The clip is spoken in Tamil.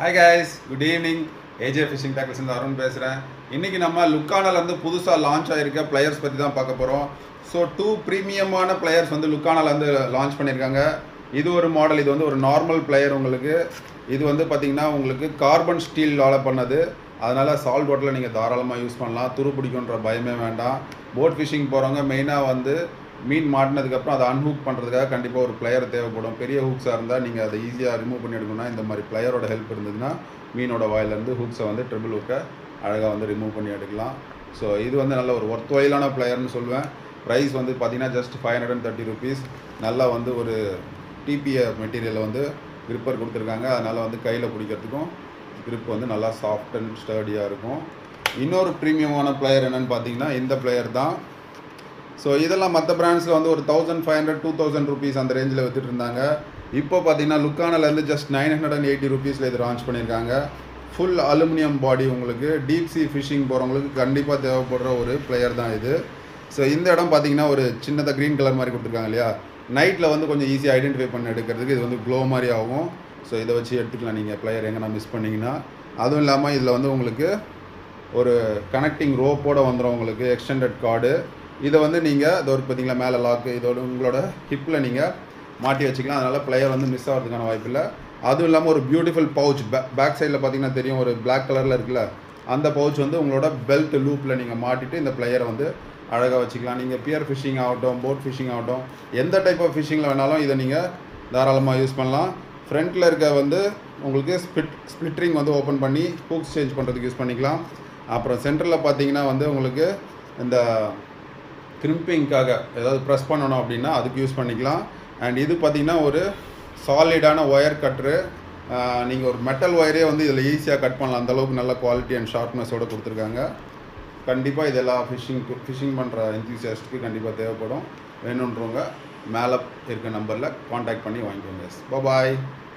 Hi guys, good evening. AJ fishing tackles Arun பேசுகிறேன். இன்றைக்கி நம்ம லுக்கானாலேருந்து புதுசாக லான்ச் ஆகிருக்க பிளேயர்ஸ் பற்றி தான் பார்க்க போகிறோம். ஸோ 2 ப்ரீமியமான பிளேயர்ஸ் வந்து லுக்கானாலேருந்து லான்ச் பண்ணியிருக்காங்க. இது ஒரு மாடல், இது வந்து ஒரு நார்மல் பிளேயர். உங்களுக்கு இது வந்து பார்த்திங்கன்னா உங்களுக்கு கார்பன் ஸ்டீலால் பண்ணது. அதனால் சால்ட் வாட்டரில் நீங்கள் தாராளமாக யூஸ் பண்ணலாம். துரு பிடிக்குன்ற பயமே வேண்டாம். போட் ஃபிஷிங் போகிறவங்க மெயினாக வந்து மீன் மாட்டினதுக்கப்புறம் அதை அன்ஹூக் பண்ணுறதுக்காக கண்டிப்பாக ஒரு பிளேயர் தேவைப்படும். பெரிய ஹூக்ஸாக இருந்தால் நீங்கள் அதை ஈஸியாக ரிமூவ் பண்ணி எடுக்கணும்னா இந்த மாதிரி பிளேயரோட ஹெல்ப் இருந்ததுன்னா மீனோட வாயிலேருந்து ஹூக்ஸை வந்து ட்ரிபிள் ஹூக்கை அழகாக வந்து ரிமூவ் பண்ணி எடுக்கலாம். ஸோ இது வந்து நல்ல ஒரு ஒர்த் வைலான பிளேயர்னு சொல்லுவேன். ப்ரைஸ் வந்து பார்த்திங்கன்னா ஜஸ்ட் 530 rupees. நல்லா வந்து ஒரு டிபிஏ மெட்டீரியலில் வந்து கிரிப்பர் கொடுத்துருக்காங்க. அதனால் வந்து கையில் பிடிக்கிறதுக்கும் கிரிப் வந்து நல்லா சாஃப்ட் அண்ட் ஸ்டர்டியாக இருக்கும். இன்னொரு ப்ரீமியமான பிளேயர் என்னென்னு பார்த்தீங்கன்னா இந்த பிளேயர் தான். ஸோ இதெல்லாம் மற்ற பிராண்ட்ஸில் வந்து ஒரு 1500 2000 rupees அந்த ரேஞ்சில் விற்றுட்டு இருந்தாங்க. இப்போ பார்த்தீங்கன்னா லுக்கானாலேருந்து ஜஸ்ட் 980 rupeesல இது லான்ச் பண்ணியிருக்காங்க. ஃபுல் அலுமினியம் பாடி. உங்களுக்கு டீப் சி ஃபிஷிங் போகிறவங்களுக்கு கண்டிப்பாக தேவைப்படுற ஒரு பிளேயர் தான் இது. ஸோ இந்த இடம் பார்த்தீங்கன்னா ஒரு சின்னதாக க்ரீன் கலர் மாதிரி கொடுத்துருக்காங்க இல்லையா, நைட்டில் வந்து கொஞ்சம் ஈஸியாக ஐடென்டிஃபை பண்ணி எடுக்கிறதுக்கு இது வந்து க்ளோ மாதிரி ஆகும். ஸோ இதை வச்சு எடுத்துக்கலாம் நீங்கள் பிளேயர் எங்கன்னா மிஸ் பண்ணிங்கன்னா. அதுவும் இல்லாமல் இதில் வந்து உங்களுக்கு ஒரு கனெக்டிங் ரோப்போடு வந்துடும். உங்களுக்கு எக்ஸ்டெண்டட் கார்டு. இதை வந்து நீங்கள் இதோ பார்த்தீங்களா மேலே லாக்கு, இதோட உங்களோட ஹிப்பில் நீங்கள் மாட்டி வச்சுக்கலாம். அதனால் பிளேயர் வந்து மிஸ் ஆகிறதுக்கான வாய்ப்பு இல்லை. அதுவும் இல்லாமல் ஒரு பியூட்டிஃபுல் பவுச் பேக் சைடில் பார்த்தீங்கன்னா தெரியும், ஒரு பிளாக் கலரில் இருக்குல்ல, அந்த பவுச் வந்து உங்களோட பெல்ட் லூப்பில் நீங்கள் மாட்டிட்டு இந்த பிளேயரை வந்து அழகாக வச்சுக்கலாம். நீங்கள் பியர் ஃபிஷிங் ஆகட்டும், போட் ஃபிஷிங் ஆகட்டும், எந்த டைப் ஆஃப் ஃபிஷிங்கில் வேணாலும் இதை நீங்கள் தாராளமாக யூஸ் பண்ணலாம். ஃப்ரண்ட்டில் இருக்க வந்து உங்களுக்கு ஸ்பிளிட்ரிங் வந்து ஓப்பன் பண்ணி ஹூக்ஸ் சேஞ்ச் பண்ணுறதுக்கு யூஸ் பண்ணிக்கலாம். அப்புறம் சென்டரில் பார்த்தீங்கன்னா வந்து உங்களுக்கு இந்த கிரிம்பிங்காக ஏதாவது ப்ரெஸ் பண்ணணும் அப்படின்னா அதுக்கு யூஸ் பண்ணிக்கலாம். அண்ட் இது பார்த்திங்கன்னா ஒரு சாலிடான ஒயர் கட்ரு. நீங்கள் ஒரு மெட்டல் ஒயரே வந்து இதில் ஈஸியாக கட் பண்ணலாம். அந்தளவுக்கு நல்ல குவாலிட்டி அண்ட் ஷார்ப்னஸோடு கொடுத்துருக்காங்க. கண்டிப்பாக இதெல்லாம் ஃபிஷிங் பண்ணுற என்தூசியாஸ்ட்டுக்கு கண்டிப்பாக தேவைப்படும். வேணுன்றவங்க மேலே இருக்க நம்பரில் காண்டாக்ட் பண்ணி வாங்கிக்கோங்க. பாய்.